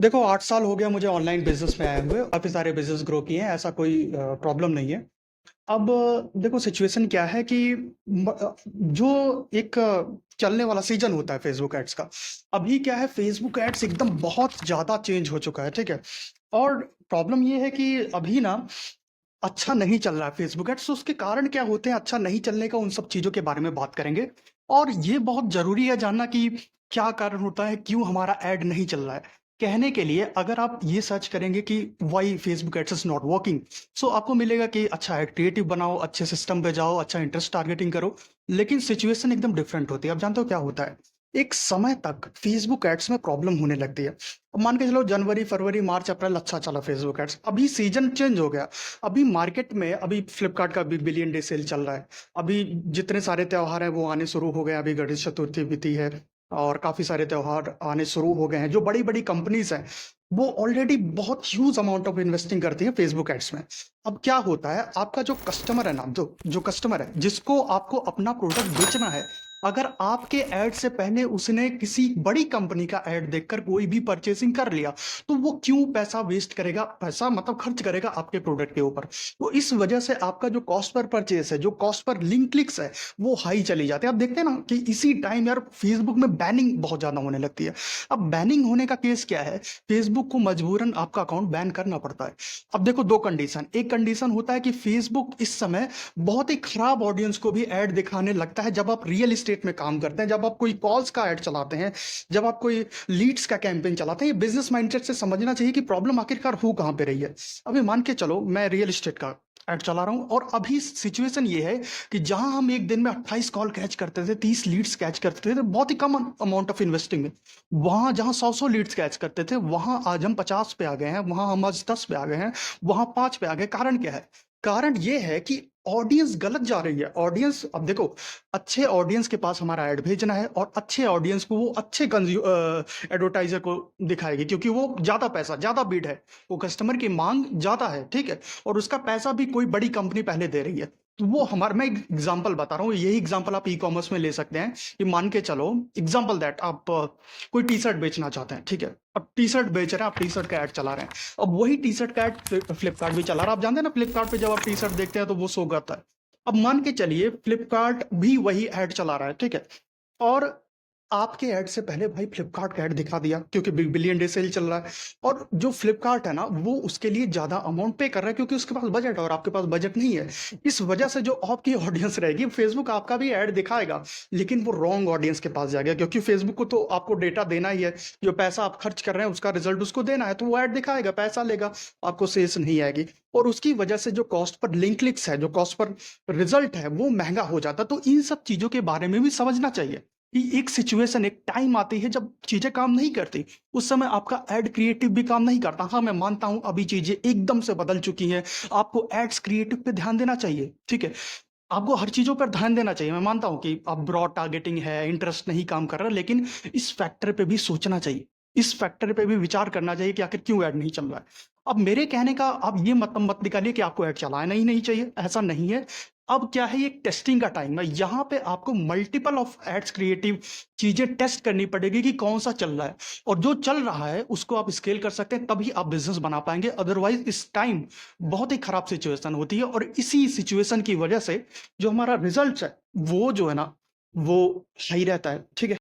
देखो 8 साल हो गया मुझे ऑनलाइन बिज़नेस में आए हुए, काफ़ी सारे बिज़नेस ग्रो किए हैं, ऐसा कोई प्रॉब्लम नहीं है। अब देखो सिचुएशन क्या है कि जो एक चलने वाला सीज़न होता है फ़ेसबुक एड्स का, अभी क्या है फ़ेसबुक एड्स एकदम बहुत ज़्यादा चेंज हो चुका है, ठीक है? और प्रॉब्लम ये है कि अभी ना अच्छा नहीं चल रहा है फ़ेसबुक एड्स, तो उसके कारण क्या होते हैं, अच्छा नहीं चलने का, उन सब चीज़ों के बारे में बात करेंगे। और ये बहुत ज़रूरी है जानना कि क्या कारण होता है, क्यों हमारा ऐड नहीं चल रहा है। कहने के लिए अगर आप ये सर्च करेंगे कि why Facebook ads is not working, so आपको मिलेगा कि अच्छा ऐड क्रिएटिव बनाओ, अच्छे सिस्टम पे जाओ, अच्छा इंटरेस्ट टारगेटिंग करो। लेकिन सिचुएशन एकदम डिफरेंट होती है। आप जानते हो क्या होता है? एक समय तक फेसबुक एड्स में प्रॉब्लम होने लगती है। अब मान के चलो जनवरी, फरवरी, मार्च, अप्रैल अच्छा चला फेसबुक एड्स। अभी सीज़न चेंज हो गया। अभी मार्केट में अभी फ्लिपकार्ट का भी बिलियन डे सेल चल रहा है। अभी जितने सारे त्योहार हैं वो आने शुरू हो गए। अभी गणेश चतुर्थी बीती है और काफ़ी सारे त्योहार आने शुरू हो गए हैं। जो बड़ी-बड़ी कंपनीज़ हैं, वो ऑलरेडी बहुत ह्यूज अमाउंट ऑफ इन्वेस्टिंग करती हैं फेसबुक एड्स में। अब क्या होता है, आपका जो कस्टमर है ना, जो जो कस्टमर है, जिसको आपको अपना प्रोडक्ट बेचना है, अगर आपके ऐड से पहले उसने किसी बड़ी कंपनी का ऐड देखकर कोई भी परचेसिंग कर लिया, तो वो क्यों पैसा वेस्ट करेगा, पैसा मतलब खर्च करेगा आपके प्रोडक्ट के ऊपर। तो इस वजह से आपका जो कॉस्ट पर परचेस है, जो कॉस्ट पर लिंक क्लिक्स है, वो हाई चली जाती है। आप देखते हैं ना कि इसी टाइम यार फेसबुक में बैनिंग बहुत ज्यादा होने लगती है। अब बैनिंग होने का केस क्या है, फेसबुक को मजबूरन आपका अकाउंट बैन करना पड़ता है। अब देखो दो कंडीशन, एक कंडीशन होता है कि फेसबुक इस समय बहुत ही खराब ऑडियंस को भी ऐड दिखाने लगता है जब आप रियल एस्टेट में काम करते हैं, जब आप कोई कॉल्स का ऐड चलाते हैं, जब आप कोई लीड्स का कैंपेन चलाते हैं। ये बिजनेस माइंडसेट से समझना चाहिए कि प्रॉब्लम आखिरकार हो कहाँ पे रही है। अभी मान के चलो मैं रियल एस्टेट का ऐड चला रहा हूँ और अभी सिचुएशन ये है कि जहां हम एक दिन में 28 कॉल कैच करते थे, 30 लीड्स कैच करते थे, बहुत ही कम अमाउंट ऑफ इन्वेस्टिंग में, वहां जहां 100 लीड्स कैच करते थे, वहां आज हम 50 पे आ गए हैं, वहां हम आज 10 पे आ गए हैं, वहां 5 पे आ गए। कारण क्या है? कारण ये है कि ऑडियंस गलत जा रही है। ऑडियंस, अब देखो, अच्छे ऑडियंस के पास हमारा ऐड भेजना है और अच्छे ऑडियंस को वो अच्छे एडवर्टाइजर को दिखाएगी, क्योंकि वो ज्यादा पैसा, ज्यादा बीड है, वो कस्टमर की मांग ज्यादा है, ठीक है, और उसका पैसा भी कोई बड़ी कंपनी पहले दे रही है। तो वो हमारा, मैं एग्जांपल बता रहा हूँ, यही एग्जांपल आप ई कॉमर्स में ले सकते हैं कि मान के चलो, एग्जांपल दैट आप कोई टी शर्ट बेचना चाहते हैं, ठीक है, अब टी शर्ट बेच रहे हैं, आप टी शर्ट का ऐड चला रहे हैं। अब वही टी शर्ट का ऐड फ्लिपकार्ट भी चला रहा है। आप जानते हैं ना, फ्लिपकार्ट पे जब आप टी शर्ट देखते हैं तो वो शो करता है। अब मान के चलिए फ्लिपकार्ट भी वही ऐड चला रहा है, ठीक है, और आपके ऐड से पहले भाई फ्लिपकार्ट का ऐड दिखा दिया, क्योंकि बिग बिलियन डे सेल चल रहा है। और जो फ्लिपकार्ट है ना, वो उसके लिए ज्यादा अमाउंट पे कर रहा है, क्योंकि उसके पास बजट है और आपके पास बजट नहीं है। इस वजह से जो आपकी ऑडियंस रहेगी, फेसबुक आपका भी ऐड दिखाएगा, लेकिन वो रॉन्ग ऑडियंस के पास जाएगा, क्योंकि फेसबुक को तो आपको डेटा देना ही है। जो पैसा आप खर्च कर रहे हैं उसका रिजल्ट उसको देना है, तो वो ऐड दिखाएगा, पैसा लेगा, आपको सेल्स नहीं आएगी। और उसकी वजह से जो कॉस्ट पर लिंक क्लिक्स है, जो कॉस्ट पर रिजल्ट है, वो महंगा हो जाता है। तो इन सब चीजों के बारे में भी समझना चाहिए कि एक सिचुएशन, एक टाइम आती है जब चीजें काम नहीं करती। उस समय आपका एड क्रिएटिव भी काम नहीं करता। हाँ, मैं मानता हूं अभी चीजें एकदम से बदल चुकी हैं, आपको एड्स क्रिएटिव पे ध्यान देना चाहिए, ठीक है, आपको हर चीजों पर ध्यान देना चाहिए। मैं मानता हूं कि अब ब्रॉड टारगेटिंग है, इंटरेस्ट नहीं काम कर रहा, लेकिन इस फैक्टर पे भी सोचना चाहिए, इस फैक्टर पे भी विचार करना चाहिए कि आखिर क्यों ऐड नहीं चल रहा है। अब मेरे कहने का आप ये मतलब मत निकालिए कि आपको ऐड चलाना ही नहीं चाहिए, ऐसा नहीं है। अब क्या है, ये टेस्टिंग का टाइम है, यहाँ पे आपको मल्टीपल ऑफ एड्स क्रिएटिव चीजें टेस्ट करनी पड़ेगी कि कौन सा चल रहा है, और जो चल रहा है उसको आप स्केल कर सकते हैं, तभी आप बिजनेस बना पाएंगे। अदरवाइज इस टाइम बहुत ही खराब सिचुएशन होती है, और इसी सिचुएशन की वजह से जो हमारा रिजल्ट है, वो जो है ना, वो सही रहता है, ठीक है।